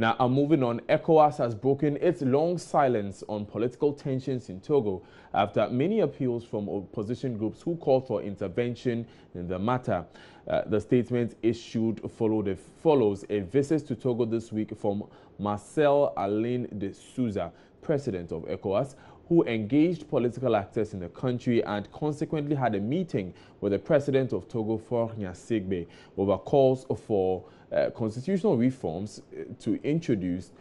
Now, moving on, ECOWAS has broken its long silence on political tensions in Togo after many appeals from opposition groups who called for intervention in the matter. The statement issued follows a visit to Togo this week from Marcel Alain de Souza, president of ECOWAS, who engaged political actors in the country and consequently had a meeting with the president of Togo, Faure Gnassingbé, over calls for constitutional reforms to introduce,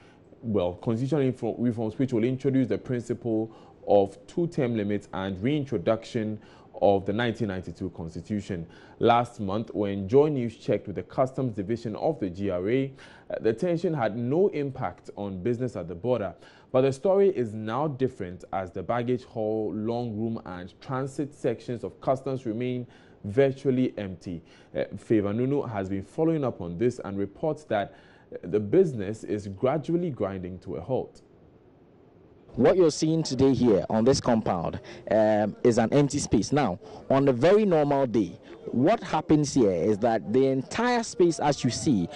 constitutional reforms which will introduce the principle of two-term limits and reintroduction of the 1992 Constitution. Last month, when Joy News checked with the Customs Division of the GRA, the tension had no impact on business at the border. But the story is now different as the baggage hall, long room and transit sections of customs remain virtually empty. Favor Nunu has been following up on this and reports that the business is gradually grinding to a halt. What you're seeing today here on this compound is an empty space. Now, on a very normal day, what happens here is that the entire space, as you see,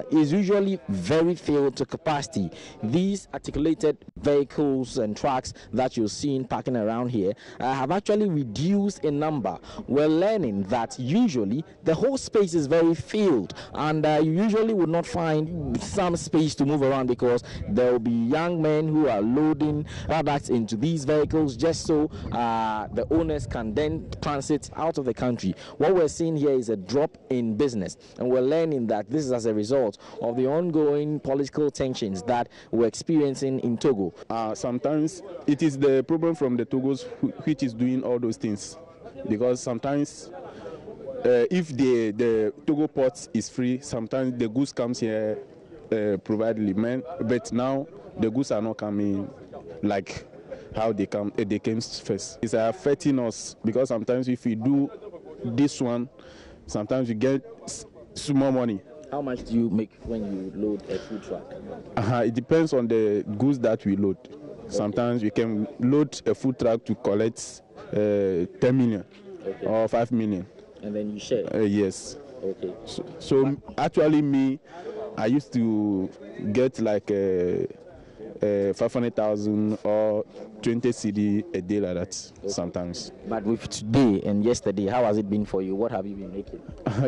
is usually very filled to capacity. These articulated vehicles and trucks that you're seeing parking around here have actually reduced in number. We're learning that usually the whole space is very filled, and you usually would not find some space to move around because there will be young men who are loading products into these vehicles just so the owners can then transit out of the country. What we're seeing here is a drop in business, and we're learning that this is as a result of the ongoing political tensions that we're experiencing in Togo. Sometimes it is the problem from the Togos which is doing all those things, because sometimes if the Togo port is free, sometimes the goods comes here providedly, but now the goods are not coming like how they came first. It's affecting us because sometimes if we do this one, sometimes you get small money. How much do you make when you load a food truck? It depends on the goods that we load. Okay. Sometimes we can load a food truck to collect 10 million or 5 million. And then you share? Yes. Okay. So actually I used to get like 500,000 or 20 CD a day like that sometimes. But with today and yesterday, how has it been for you? What have you been making?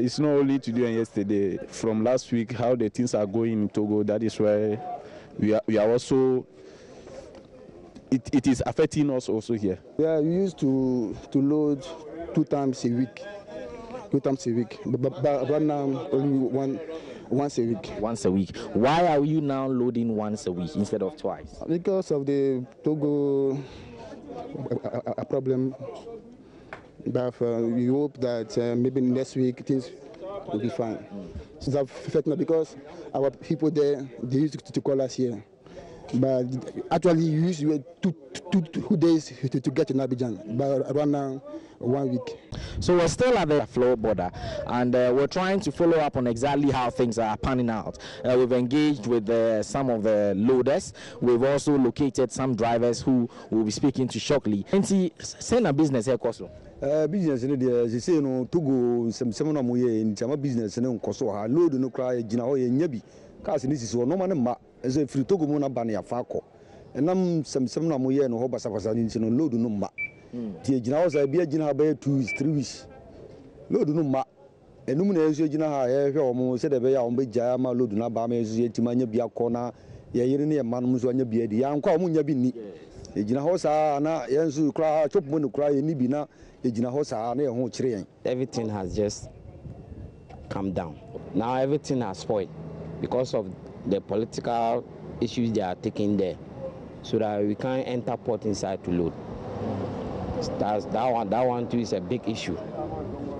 It's not only today and yesterday. From last week, how the things are going in Togo, that is why we are also, it is affecting us also here. Yeah, we used to load 2 times a week. 2 times a week, but right now only once a week. Once a week. Why are you now loading once a week instead of twice? Because of the Togo problem. But we hope that maybe next week things will be fine. Since I've affected because our people there, they used to call us here. But actually, you used to wait 2 days to get to Abidjan. But around now, 1 week. So we're still at the floor border, and we're trying to follow up on exactly how things are panning out. We've engaged with some of the loaders. We've also located some drivers who will be speaking to shortly. Send a business here, Koso. Business in the say no Togo some no moye in chama business no Koso ha load no cry gina ho ye nyabi. Cause this is no man ma so free Togo mo na ba na fa ko. Enam some no moye no ho basa basa ni no load no ma. Tie gina ho sa bia gina ba 2 weeks 3 weeks. Load no ma. Enum na ezo gina ha ye hwe omo se de be ya omo gya ma load na ba ma ezo ye tima nya bia ko na ye yire ne ye ma no so nya bia di. Ya nkwa omo nya bi ni. E gina ho sa na ye nso kra chop mo no kra ye ni bi na e gina ho sa na ye ho kire yen. Everything has just come down. Now everything has spoiled because of the political issues they are taking there, so that we can't enter port inside to load. That one too is a big issue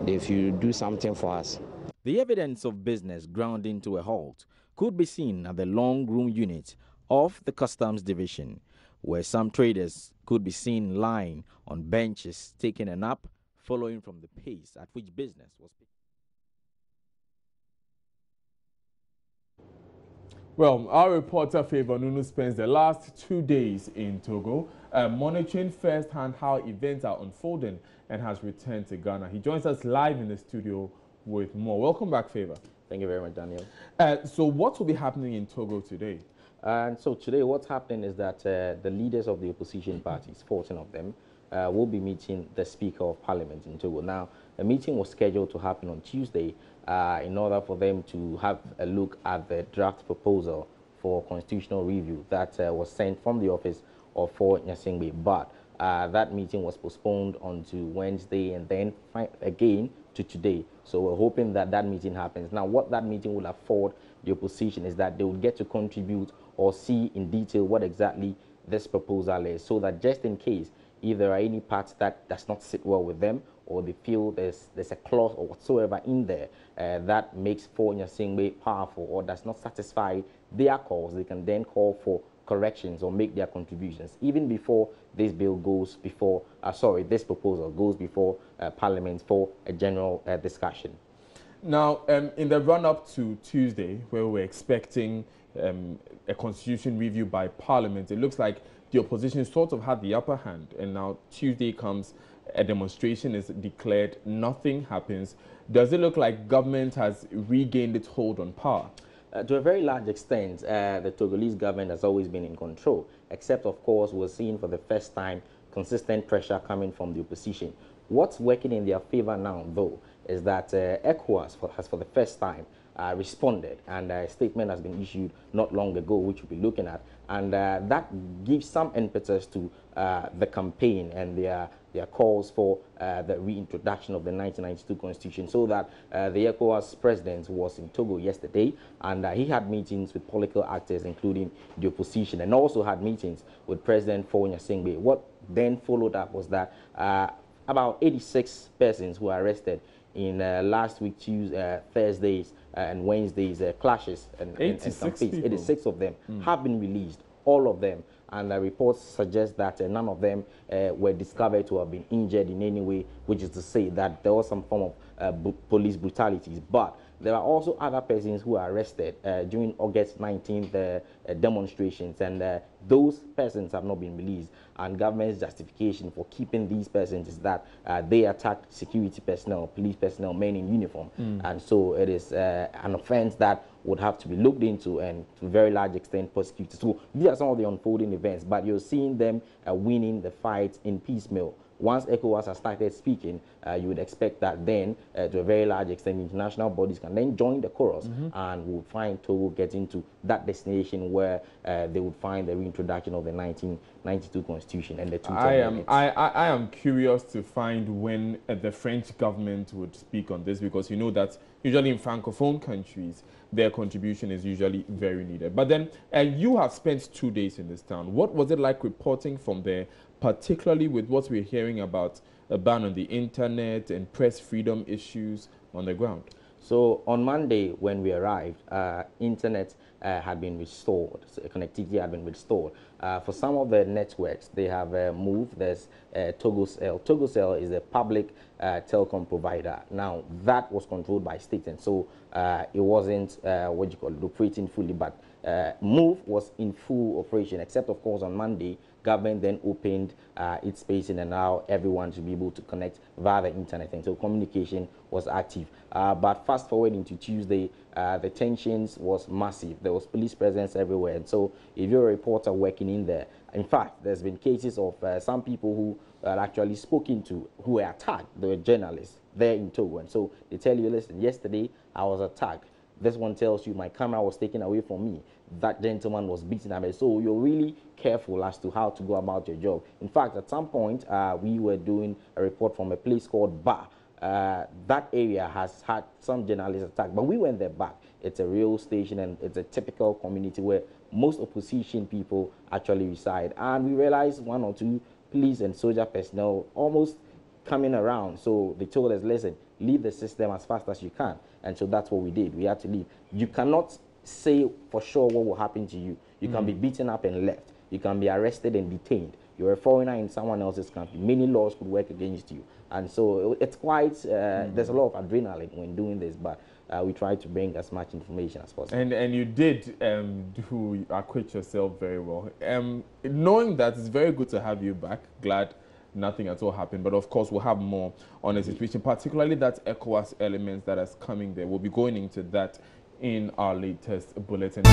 if you do something for us. The evidence of business grounding to a halt could be seen at the long room unit of the Customs Division, where some traders could be seen lying on benches taking a nap, following from the pace at which business was picking. Well, our reporter Favor Nunu spends the last 2 days in Togo, monitoring firsthand how events are unfolding and has returned to Ghana. He joins us live in the studio with more. Welcome back, Favor. Thank you very much, Daniel. So what will be happening in Togo today? And so today what's happening is that the leaders of the opposition parties, 14 of them, will be meeting the Speaker of Parliament in Togo. Now, a meeting was scheduled to happen on Tuesday in order for them to have a look at the draft proposal for constitutional review that was sent from the office of For Nyasingbe. But that meeting was postponed onto Wednesday and then again to today. So we're hoping that that meeting happens. Now, what that meeting will afford the opposition is that they will get to contribute or see in detail what exactly this proposal is, so that just in case if there are any parts that does not sit well with them, or they feel there's a clause or whatsoever in there that makes For Nyasingbe powerful or does not satisfy their cause, they can then call for corrections or make their contributions even before this bill goes before, this proposal goes before Parliament for a general discussion. Now, in the run-up to Tuesday, where we're expecting a constitution review by Parliament, it looks like the opposition sort of had the upper hand, and now Tuesday comes, a demonstration is declared, nothing happens. Does it look like government has regained its hold on power? To a very large extent, the Togolese government has always been in control, except, of course, we're seeing for the first time consistent pressure coming from the opposition. What's working in their favor now, though, is that ECOWAS has for the first time responded, and a statement has been issued not long ago, which we'll be looking at, and that gives some impetus to the campaign and their calls for the reintroduction of the 1992 constitution, so that the ECOWAS president was in Togo yesterday, and he had meetings with political actors, including the opposition, and also had meetings with President For Nyasingbe. What then followed up was that about 86 persons who were arrested in last week, Thursdays and Wednesdays clashes and campaigns. 86 of them have been released, all of them. And reports suggest that none of them were discovered to have been injured in any way, which is to say that there was some form of police brutalities. But there are also other persons who were arrested during August 19th demonstrations, and those persons have not been released. And government's justification for keeping these persons is that they attacked security personnel, police personnel, men in uniform. And so it is an offense that would have to be looked into and to a very large extent prosecuted. So these are some of the unfolding events, but you're seeing them winning the fight in piecemeal. Once ECOWAS has started speaking, you would expect that then, to a very large extent, international bodies can then join the chorus, and we'll find Togo getting to that destination where they would find the reintroduction of the 1992 constitution and the two. I am curious to find when the French government would speak on this, because you know that usually in francophone countries, their contribution is usually very needed. But then you have spent 2 days in this town. What was it like reporting from there, particularly with what we're hearing about a ban on the internet and press freedom issues on the ground? So on Monday, when we arrived, internet had been restored, so connectivity had been restored. For some of the networks, they have moved. There's Togocell. Togocell is a public telecom provider. Now, that was controlled by state, and so it wasn't, operating fully, but Move was in full operation, except, of course, on Monday, government then opened its space and allowed everyone to be able to connect via the internet, and so communication was active. But fast forward into Tuesday, the tensions was massive. There was police presence everywhere, and so if you're a reporter working in there, in fact, there's been cases of some people who are actually spoken to who were attacked. They were journalists there in Togo, and so they tell you, listen, yesterday I was attacked. This one tells you my camera was taken away from me. That gentleman was beaten up. So you're really careful as to how to go about your job. In fact, at some point, we were doing a report from a place called Ba. That area has had some journalists attacked, but we went there back. It's a real station, and it's a typical community where most opposition people actually reside. And we realized one or two police and soldier personnel almost coming around. So they told us, listen, leave the system as fast as you can. And so that's what we did. We had to leave. You cannot say for sure what will happen to you. You can be beaten up and left. You can be arrested and detained. You're a foreigner in someone else's country. Many laws could work against you. And so it's quite, there's a lot of adrenaline when doing this, but we try to bring as much information as possible. And you did acquit yourself very well. Knowing that, it's very good to have you back. Glad nothing at all happened. But of course, we'll have more on the situation, particularly that ECOWAS element that is coming there. We'll be going into that in our latest bulletin.